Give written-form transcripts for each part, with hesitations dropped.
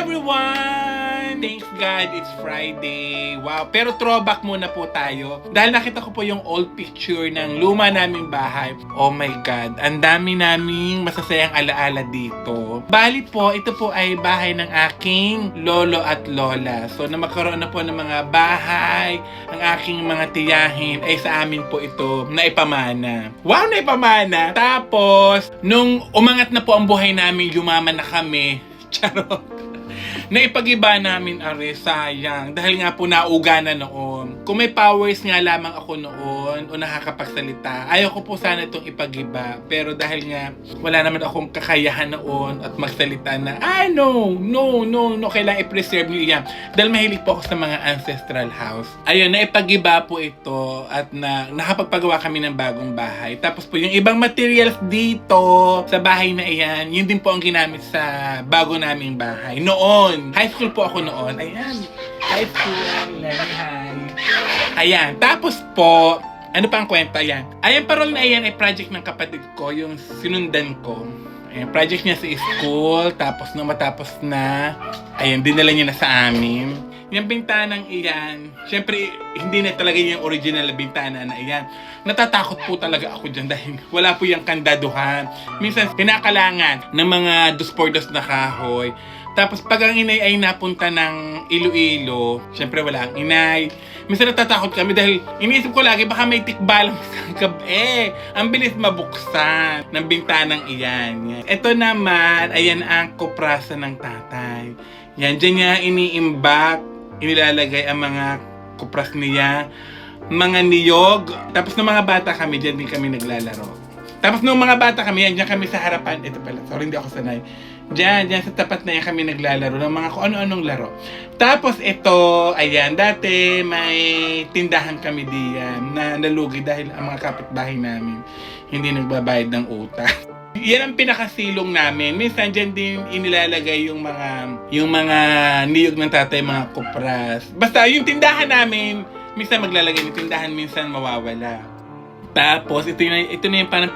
everyone! Thanks God, it's Friday. Wow, pero throwback muna po tayo. Dahil nakita ko po yung old picture ng luma naming bahay. Oh my God, ang dami naming masasayang alaala dito. Bali po, ito po ay bahay ng aking lolo at lola. So, na magkaroon na po ng mga bahay, ang aking mga tiyahin, ay sa amin po ito naipamana. Wow, naipamana! Tapos, nung umangat na po ang buhay namin, yumaman na kami. Charot. Naipagiba namin, are, sayang. Dahil nga po nauga na noon. Kung may powers nga lamang ako noon o nakakapagsalita, ayaw ko po sana itong ipagiba. Pero dahil nga wala naman akong kakayahan noon at magsalita na, no, kailangan i-preserve niyo yan. Dahil mahilig po ako sa mga ancestral house. Ayun, naipagiba po ito at nakapagpagawa kami ng bagong bahay. Tapos po yung ibang materials dito sa bahay na iyan, yun din po ang ginamit sa bago naming bahay. Noon, high school po ako noon. Ayan. High school. Hi. Ayan. Tapos po, ano pa ang kwento? Ayan. Ayan, parol na ayan ay project ng kapatid ko, yung sinundan ko. Ayan, project niya sa school. Tapos nung matapos na, ayan, dinala niya na sa amin. Yung bintanang iyan, syempre, hindi na talaga yung original na bintana na iyan. Natatakot po talaga ako dyan dahil wala po yung kandaduhan. Minsan, kinakalangan ng mga dos-por-dos na kahoy. Tapos pag ang inay ay napunta ng Iloilo, syempre wala ang inay. Minsan natatakot kami dahil iniisip ko lagi baka may tikbalang sa gabi. Ang bilis mabuksan ng bintanang iyan. Ito naman, ayan ang kuprasa ng tatay. Yan, dyan niya iniimbak, inilalagay ang mga kupras niya, mga niyog. Tapos ng mga bata kami, dyan din kami naglalaro. Tapos nung mga bata kami, yan dyan kami sa harapan. Ito pala, sorry hindi ako sanay. Diyan sa tapat na yan kami naglalaro ng mga kung ano-anong laro. Tapos ito, ayan, dati may tindahan kami diyan na nalugi dahil ang mga kapitbahay namin hindi nagbabayad ng utang. Yan ang pinakasilong namin. Minsan dyan din inilalagay yung mga niyog ng tatay, mga kupras. Basta yung tindahan namin, minsan maglalagay ng tindahan, minsan mawawala. Tapos ito na yung parang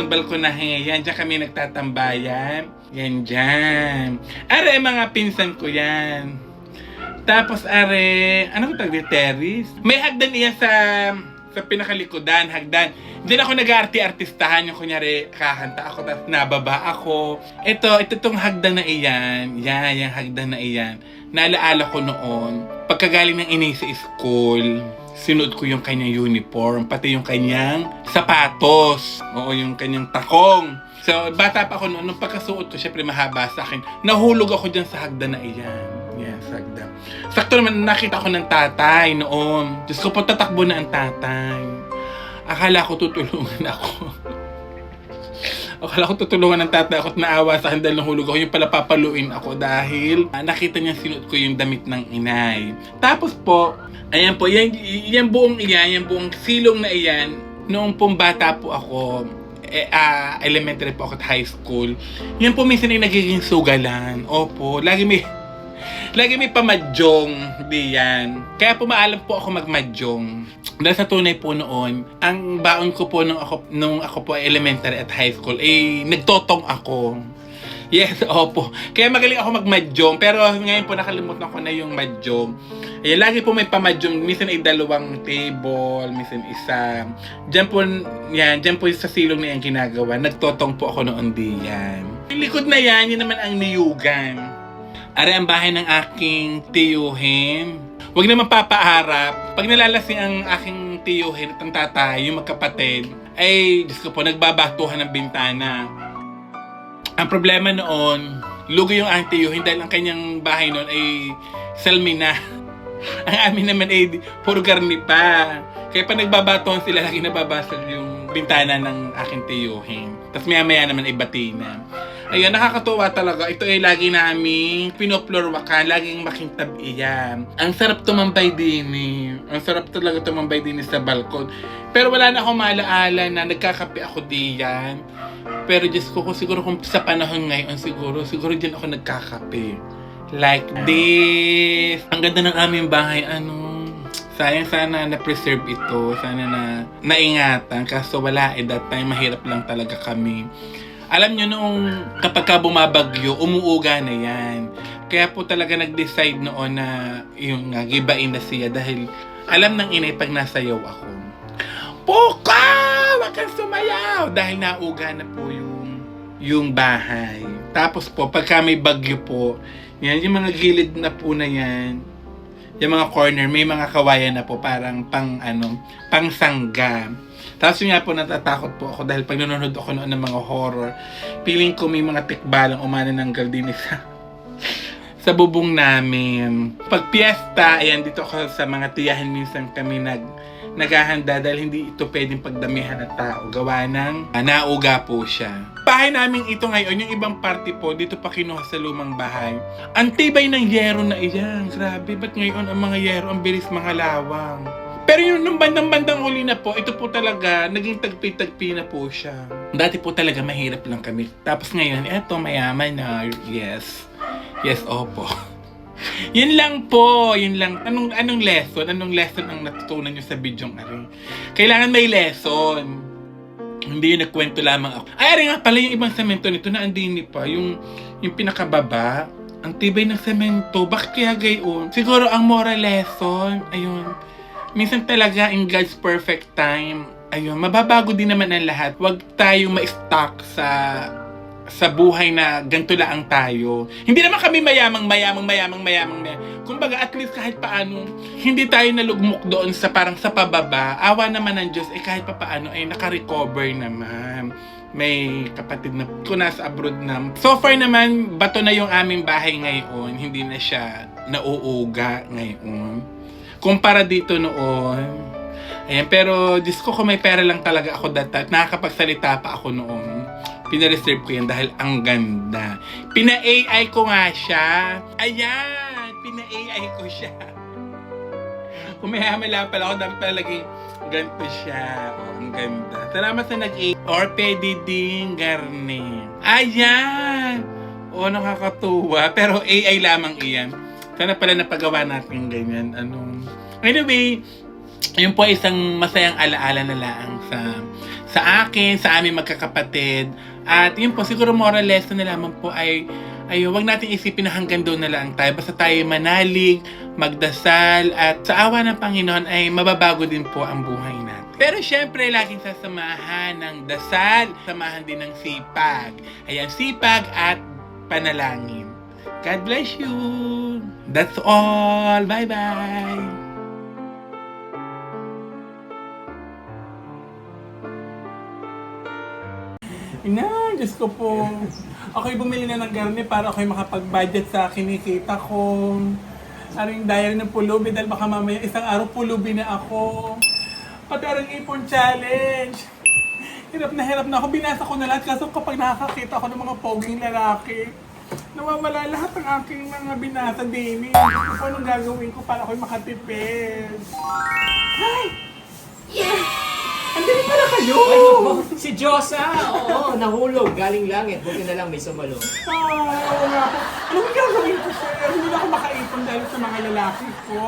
balkonahe. Yan, dyan kami nagtatambayan. Yan dyan. Are, mga pinsan ko yan. Tapos are, ano ba tawag, terrace? May hagdan iyan sa pinakalikodan, hagdan. Diyan ako nag-artistahan, yung kunyari kakanta ako, tapos nababa ako. Ito tong hagdan na iyan. Yan, yung hagdan na iyan. Naalaala ko noon, pagkagaling ng inay sa school, sinuot ko yung kanyang uniform, pati yung kanyang sapatos. Oo, yung kanyang takong. So, bata pa ako noon, nung pagkasuot ko, syempre mahaba sa akin. Nahulog ako dyan sa hagdan na iyan. Yan, sa hagdan. Sakto naman, nakita ko ng tatay noon. Diyos ko po, tatakbo na ang tatay. Akala ko tutulungan ako. Akala ko tutulungan ng tatay ako at naawa sa akin dahil nahulog ako. Yung pala papaluin ako dahil nakita niya sinuot ko yung damit ng inay. Tapos po, ayan po, yan buong silong na iyan, noong pong bata po ako, elementary po ako at high school, yan po minsan ay nagiging sugalan. Opo, lagi may pamadyong diyan. Kaya po maalam po ako magmadyong. Dahil sa tunay po noon, ang baon ko po nung ako po ay elementary at high school, nagtotong ako. Yes, opo. Kaya magaling ako magmadyong. Pero ngayon po nakalimutan ko na yung madyong. Ayan, lagi po may pamadyong. Minsan ay 2 table, minsan isa. Diyan po sa silong na yan ginagawa. Nagtotong po ako noon diyan. Yung likod na yan, yun naman ang niyugan. Are ang bahay ng aking tiyuhin. Huwag naman papaharap. Pag nalalasing ang aking tiyuhin at ang tatay, yung magkapatid, ay, Diyos ko po, nagbabatuhan ng bintana. Ang problema noon, lugi yung aking tiyuhin dahil ang kanyang bahay noon ay salmina. Ang amin naman ay puro garni pa. Kaya pa nagbabatuhan sila, lagi nababasag yung bintana ng aking tiyuhin. Tapos maya-maya naman ay bati na. Ayun, nakakatuwa talaga. Ito ay lagi namin pinoplorwakan, laging makintab iyan. Ang sarap tumambay din Ang sarap talaga tumambay din sa balkon. Pero wala na akong maalaala na nagkakape ako diyan. Pero Diyos ko, siguro kung sa panahon ngayon, siguro diyan ako nagkakape. Like this. Ang ganda ng aming bahay, sayang sana na-preserve ito. Sana na naingatan. Kaso wala, that time mahirap lang talaga kami. Alam nyo, noong kapag ka bumabagyo, umuuga na yan. Kaya po talaga nag-decide noon na yung gibain na siya dahil alam ng inay pag nasayaw ako. Puka! Wag kang sumayaw! Dahil nauga na po yung bahay. Tapos po, pagka may bagyo po, yan, yung mga gilid na po na yan, yung mga corner, may mga kawayan na po, parang pang sangga. Tapos yun nga po, natatakot po ako dahil pag nanonood ako noon ng mga horror, feeling ko may mga tikbalang umanananggal din sa bubong namin. Pag piyesta, ayan, dito ako sa mga tiyahin, minsan kami naghahanda dahil hindi ito pwedeng pagdamihan ng tao. Gawa ng nauga po siya. Bahay namin ito ngayon, yung ibang party po, dito pa kinuha sa lumang bahay. Ang tibay ng yero na iyan. Grabe, ba't ngayon ang mga yero, ang bilis mga lawang. Pero yung nung bandang huli na po, ito po talaga, naging tagpi-tagpi na po siya. Dati po talaga mahirap lang kami. Tapos ngayon, eto, mayaman na. Yes. Yes, opo. Yun lang po, yun lang. Anong lesson? Anong lesson ang natutunan nyo sa bidyong ari? Kailangan may lesson. Hindi yung nagkwento lamang ako. Ay, ari nga pala yung ibang semento nito na andini pa. Yung pinakababa, ang tibay ng semento. Bakit kaya gayon? Siguro ang moral lesson, ayun. Minsan talaga in God's perfect time, ayun, mababago din naman ang lahat. Huwag tayong ma-stuck sa buhay na ganito lang tayo. Hindi naman kami mayamang. Kumbaga at least kahit paano, hindi tayo nalugmok doon sa parang sa pababa. Awa naman ng Diyos, kahit paano ay naka-recover naman. May kapatid na ko nasa abroad na. So far naman, bato na yung aming bahay ngayon. Hindi na siya nauuga ngayon. Kumpara dito noon. Ayan, pero Diyos ko kung may pera lang talaga ako that time. Nakakapagsalita pa ako noon. Pina-reserve ko yan dahil ang ganda. Pina-AI ko nga siya. Ayan, pina-AI ko siya. Kung may hamala pala ako, dapat pala laging ganito siya. Oh, ang ganda. Salamat sa nag-AI. Or pwede din garne. Ayan! Oh, nakakatuwa. Pero AI lamang iyan. Sana pala napagawa natin ganyan. Anyway, yun po isang masayang alaala na lang sa akin, sa aming magkakapatid. At yun po, siguro moral lesson na lamang po ay huwag natin isipin na hanggang doon na lang tayo. Basta tayo manalig, magdasal, at sa awa ng Panginoon ay mababago din po ang buhay natin. Pero syempre, laging sasamahan ng dasal, samahan din ng sipag. Ayan, sipag at panalangin. God bless you. That's all. Bye-bye. Ina, Diyos ko po. Ako'y bumili na ng garne para ako'y makapag-budget sa kinikita ko. Aring diary ng pulubi dahil baka mamaya isang araw pulubi na ako. Pati aring ipon challenge. Hirap na ako. Binasa ko na lahat kaso kapag nakakakita ako ng mga poging lalaki, nawawala lahat ng aking mga binasa din. Kung anong gagawin ko para ako'y makatipid. Hi! Yeah! Andali pala kayo! Ay, si Diyosa! Oo, nahulog. Galing langit. Buti na lang may sumalong. Ay, oo nga po. Anong gagawin ko, sir? Hindi na ako makaipon dahil sa mga lalaki ko.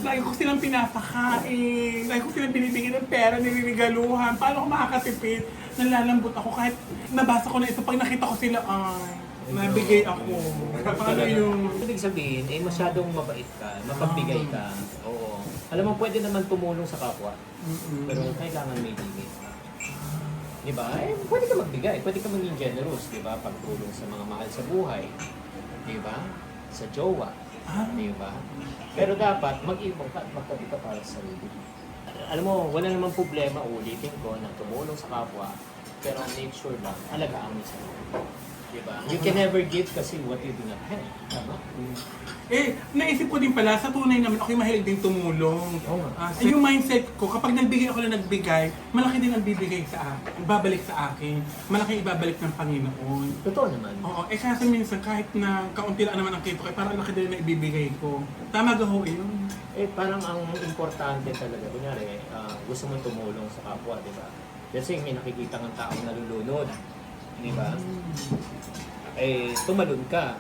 Lagi ko silang pinapakain. Lagi ko silang binibigyan ng pera, nililigaluhan. Paano ako makakatipid? Nalalambot ako kahit nabasa ko na ito. Pag nakita ko sila, nabigay ako. Paano yung... Ibig sabihin, masyadong mabait ka, mapagbigay ka. Oo. Alam mo, pwede naman tumulong sa kapwa. Pero kailangan may limit. Diba? Pwede ka magbigay. Pwede ka maging generous. Diba? Pagtulong sa mga mahal sa buhay. Diba? Sa jowa. Diba? Pero dapat mag-ibang ka at magtabi ka para sa sarili. Alam mo, wala namang problema, ulitin ko, na tumulong sa kapwa. Pero make sure lang, alagaan mo sa sarili. Diba? You can never give kasi what you do not have. Tama? Naisip ko din pala, sa tunay naman, ako'y mahilig din tumulong. Yung mindset ko, kapag nagbigay ako na nagbigay, malaki din ang bibigay sa akin, ibabalik sa akin. Malaki ibabalik ng Panginoon. Totoo naman. Oo, kasi minsan kahit na kaunti lang naman ang kita ko, parang laki din na ibibigay ko. Tama ga ho yun. Parang ang importante talaga, kunyari, gusto mo tumulong sa kapwa, di ba? Kasi may nakikita ng taong nalulunod, di ba? Tumalun ka.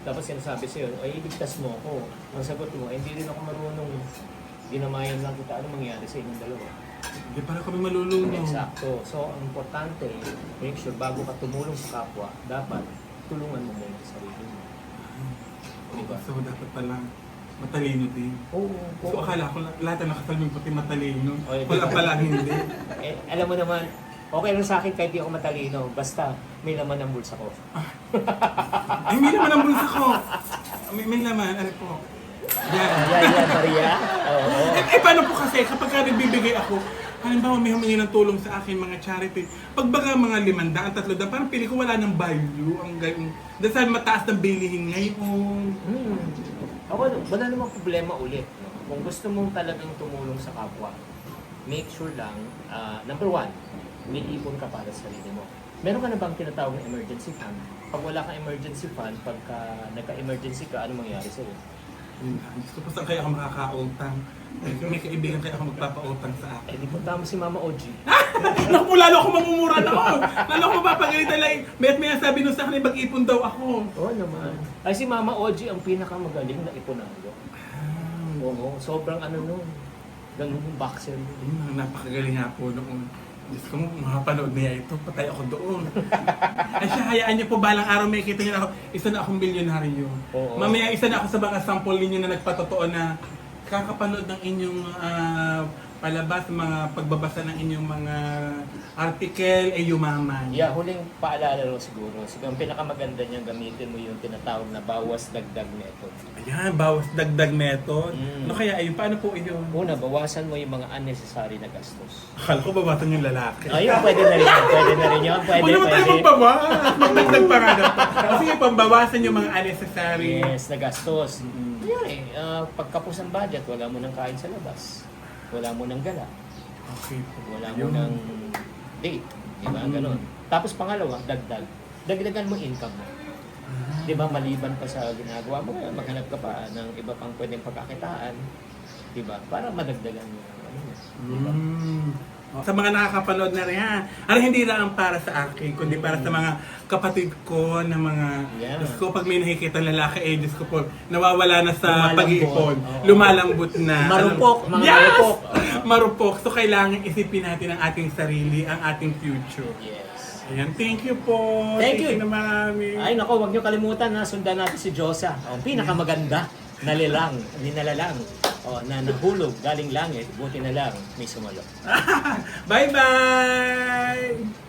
Tapos sinasabi sa'yo, iligtas mo ako. Ang sagot mo, hindi rin ako marunong, dinamayan lang kita. Ano mangyari sa inyong dalawa? Hindi para kami malulunod. Eksakto. So, ang importante, make sure bago ka tumulong sa kapwa, dapat tulungan mo muna sa sarili mo. Diba? So, dapat pala matalino din. Oo. So, akala ko lahat ng nakasalming puti matalino. Oy, Wala diba? pala hindi. Eh, alam mo naman, okay lang sa akin kahit di ako matalino. Basta may laman ang bulsa ko. Ay, may laman ang bulsa ko. May laman, ano po. Yan. Yan, Maria. Oo. Paano po kasi kapag ka nagbibigay ako, halimbawa may humingi ng tulong sa akin mga charity, pagbaga mga 500, 300, parang pili ko wala ng value. Ang gayong, dahil sa mataas ng bilihin ngayon. Ako, wala namang problema ulit. No? Kung gusto mong talagang tumulong sa kapwa, make sure lang, number one, may ipon ka para sa sarili mo. Meron ka na bang tinatawag na emergency fund? Pag wala kang emergency fund, pagka nagka-emergency ka, ano mangyayari sa'yo? Gusto ko saan kaya ako makakautang. May kaibigan kaya ako magpapautang sa akin. Eh, di punta mo si Mama Oji. Naku, lalo ako mamumura noon. Lalo ako mapapagalitan lang. May sabi nun sa akin, mag-ipon daw ako. Oo naman. Ay, si Mama Oji ang pinakamagaling na iponado. Oo, sobrang ano nun. Ganun yung boxer nun. Napakagaling nga po noon. Diyos ko, makapanood niya ito, patay ako doon. Ay siya, hayaan niyo po, balang araw may kita niyo na ako, isa na akong milyonaryo. Oo. Mamaya isa na ako sa mga sample ninyo na nagpatotoo na kakapanood ng inyong palabas, mga pagbabasa ng inyong mga article, ay yumaman. Yeah, huling paalala ro siguro. Siguro ang pinakamaganda niyan, gamitin mo yung tinatawag na bawas dagdag method. Ayan, bawas dagdag method. Mm. Ano kaya ayun? Paano po yun? Una, bawasan mo yung mga unnecessary na gastos. Akala ko bawasan yung lalaki. Ayun, pwede na rin yun. Pwede na rin yun. Pwede, Wala mo tayo pwede. magbawas. Magdagdag pa nga daw. Sige, pambawasan yung mga unnecessary. Yes, na gastos. Ayun eh, pagkapos ng budget, wala mo nang kain sa labas. Wala mo nang gala. Okay. Wala mo nang date. Diba? Ganon. Tapos pangalawa, dagdag. Dagdagan mo income mo. Di ba, maliban pa sa ginagawa mo, maghanap ka pa ng iba pang pwedeng pagkakitaan. Di ba? Para madagdagan mo. Diba? Sa mga nakakapanood na rin ha, hindi lang para sa akin, kundi para sa mga kapatid ko na mga, Yeah. Diyos ko, pag may nakikita lalaki, Diyos ko po, nawawala na sa Lumalambot. pag-iipon. Oo. Lumalambot na. Marupok, mga yes! marupok. Marupok. So, kailangan isipin natin ang ating sarili, ang ating future. Yes. Ayan, thank you po. Thank you. na marami. Ay nako, wag niyo kalimutan na sundan natin si Josa. Ang pinakamaganda na nilalalang. Na nahulog galing langit, buti na lang may sumalo. Bye-bye!